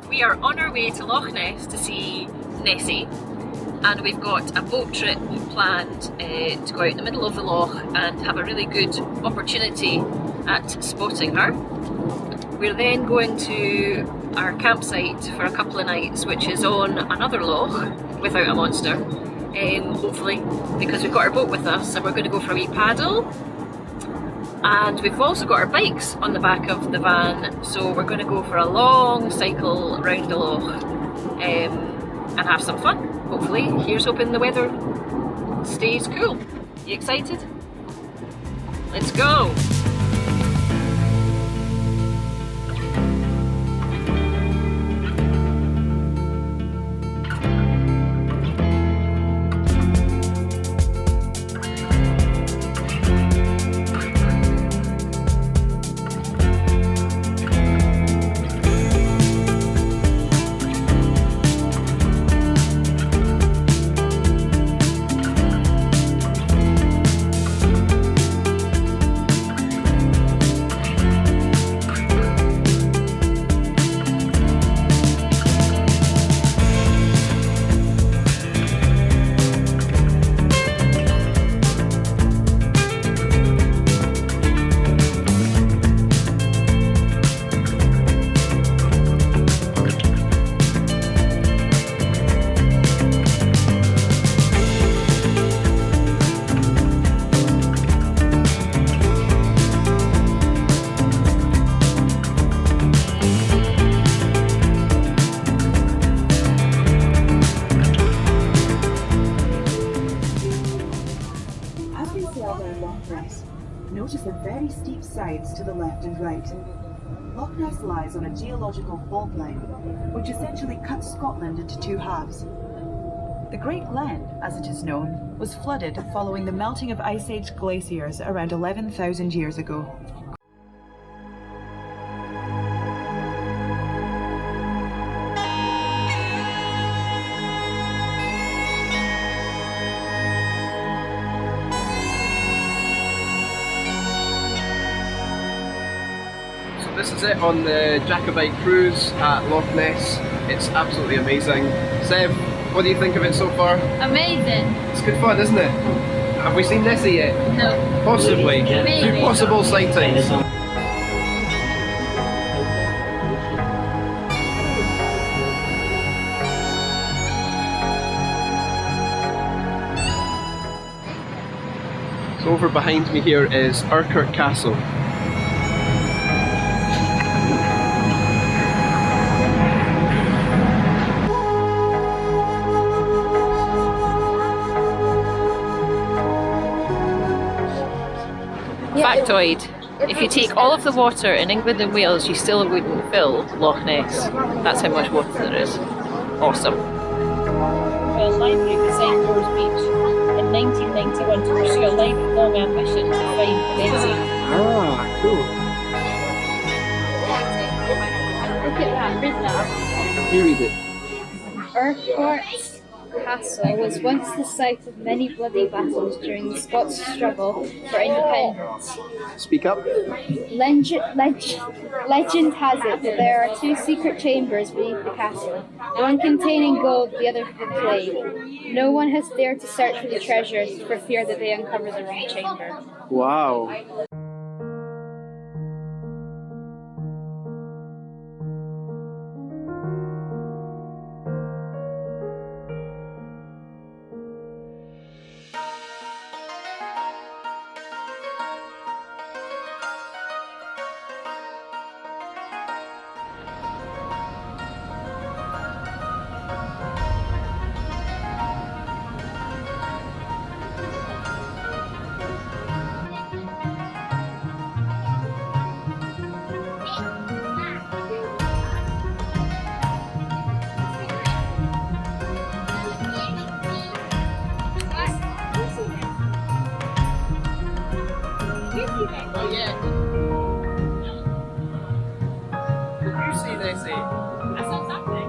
we are on our way to Loch Ness to see Nessie, and we've got a boat trip planned to go out in the middle of the loch and have a really good opportunity at spotting her. We're then going to our campsite for a couple of nights, which is on another loch without a monster, hopefully, because we've got our boat with us, and we're going to go for a wee paddle. And we've also got our bikes on the back of the van, so we're going to go for a long cycle round the loch and have some fun, hopefully. Here's hoping the weather stays cool. You excited? Let's go! Notice the very steep sides to the left and right. Loch Ness lies on a geological fault line, which essentially cuts Scotland into two halves. The Great Glen, as it is known, was flooded following the melting of Ice Age glaciers around 11,000 years ago. This is it on the Jacobite cruise at Loch Ness. It's absolutely amazing. Seb, what do you think of it so far? Amazing. It's good fun, isn't it? Have we seen Nessie yet? No. Possibly. Maybe. Two possible sightings. So over behind me here is Urquhart Castle. Factoid, if you take all of the water in England and Wales, you still wouldn't fill Loch Ness. That's how much water there is. Awesome. The library designed Moore's Beach in 1991 to pursue a lifelong ambition to find Nessie. Ah, cool. Look at that, read that. You read it. Urquhart Castle was once the site of many bloody battles during the Scots struggle for independence. Speak up. Legend has it that there are two secret chambers beneath the castle, one containing gold, the other for the plague. No one has dared to search for the treasures for fear that they uncover the wrong chamber. Wow. Oh yeah. Did you see Nessie? I saw something.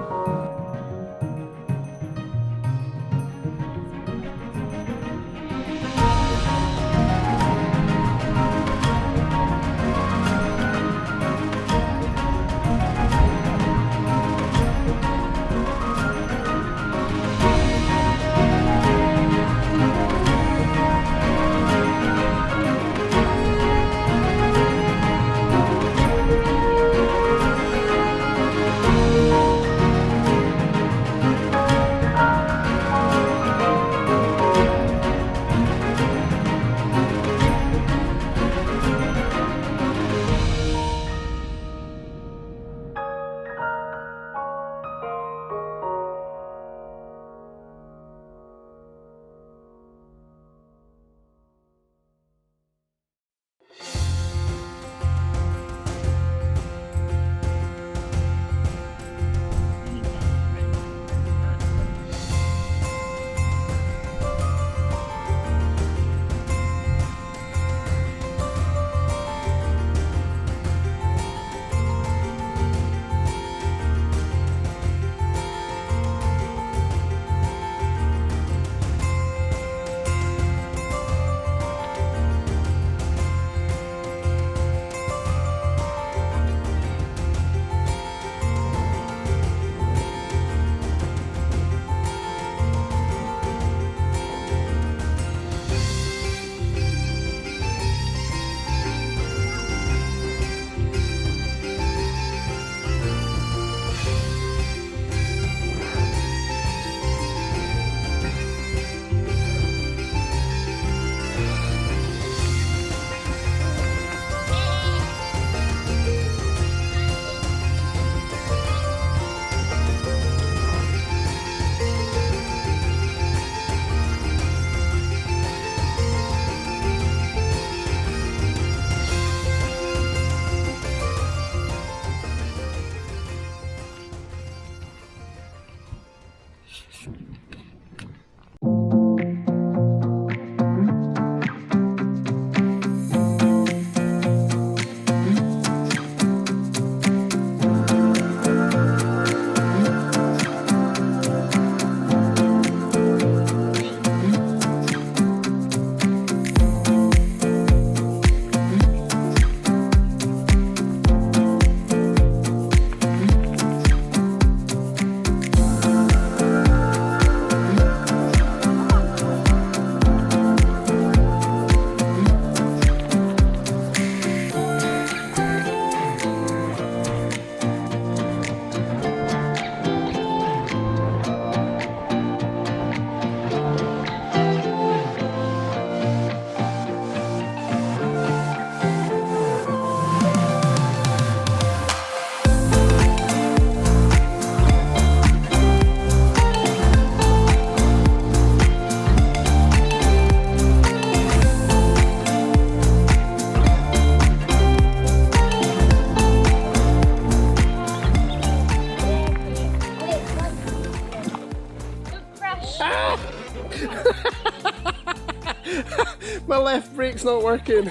My left brake's not working.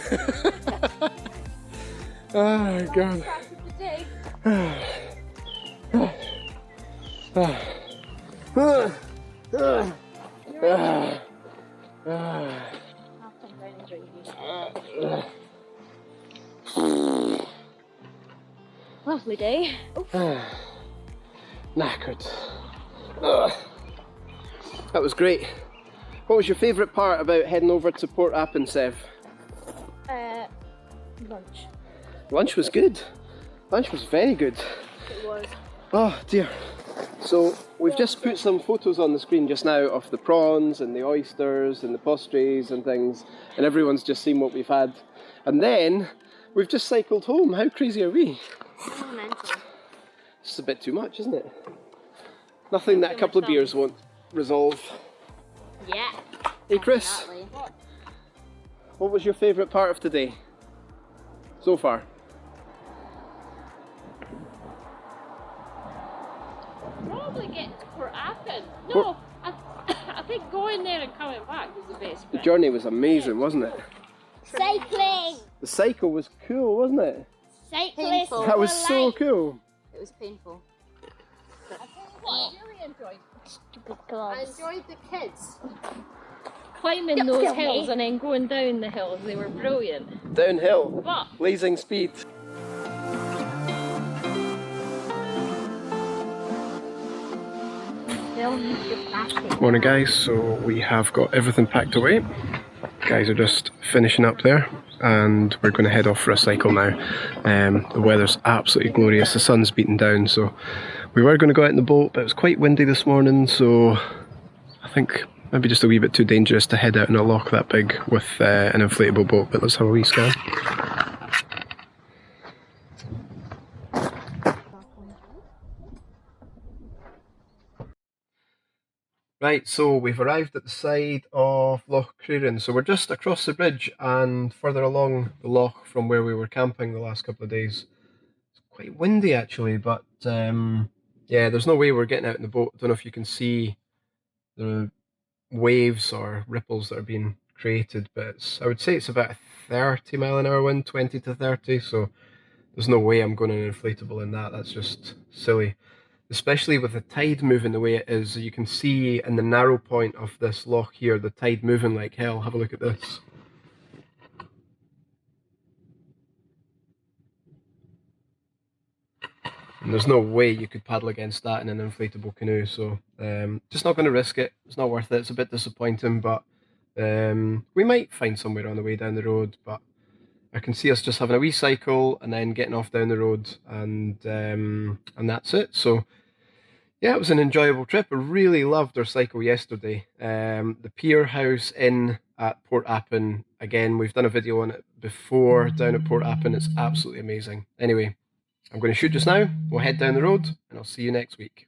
Oh god. Lovely day. Knackered. That was great. What was your favourite part about heading over to Port Appin, Sev? Lunch. Lunch was good. Lunch was very good. It was. Oh dear. So we've just put some photos on the screen just now of the prawns and the oysters and the postres and things, and everyone's just seen what we've had. And then we've just cycled home. How crazy are we? So mental. It's a bit too much, isn't it? Nothing that a couple of beers won't resolve. Yeah. Hey Chris, Definitely. what was your favourite part of today so far? Probably getting to Port Appin. No, I think going there and coming back was the best The bit. journey was amazing, wasn't it? Cycling. The cycle was cool, wasn't it? Cyclists. That was so cool. It was painful. I tell you what, I really enjoyed. Stupid I gloves. enjoyed the kids climbing those hills and then going down the hills. They were brilliant. Downhill, But blazing speed. Morning guys, so we have got everything packed away. Guys are just finishing up there and we're going to head off for a cycle now. The weather's absolutely glorious, the sun's beating down, so we were going to go out in the boat, but it was quite windy this morning, so I think maybe just a wee bit too dangerous to head out in a loch that big with an inflatable boat, but let's have a wee scan. Right, so we've arrived at the side of Loch Cregan, so we're just across the bridge and further along the loch from where we were camping the last couple of days. It's quite windy actually, but yeah, there's no way we're getting out in the boat. I don't know if you can see the waves or ripples that are being created, but I would say it's about a 30 mile an hour wind, 20 to 30, so there's no way I'm going in an inflatable in that. That's just silly. Especially with the tide moving the way it is, you can see in the narrow point of this loch here, the tide moving like hell. Have a look at this. And there's no way you could paddle against that in an inflatable canoe, so just not going to risk it. It's not worth it. It's a bit disappointing, but we might find somewhere on the way down the road, but I can see us just having a wee cycle and then getting off down the road, and that's it. So yeah, it was an enjoyable trip. I really loved our cycle yesterday. The Pier House Inn at Port Appin, again, we've done a video on it before down at Port Appin. It's absolutely amazing. Anyway, I'm going to shoot just now. We'll head down the road and I'll see you next week.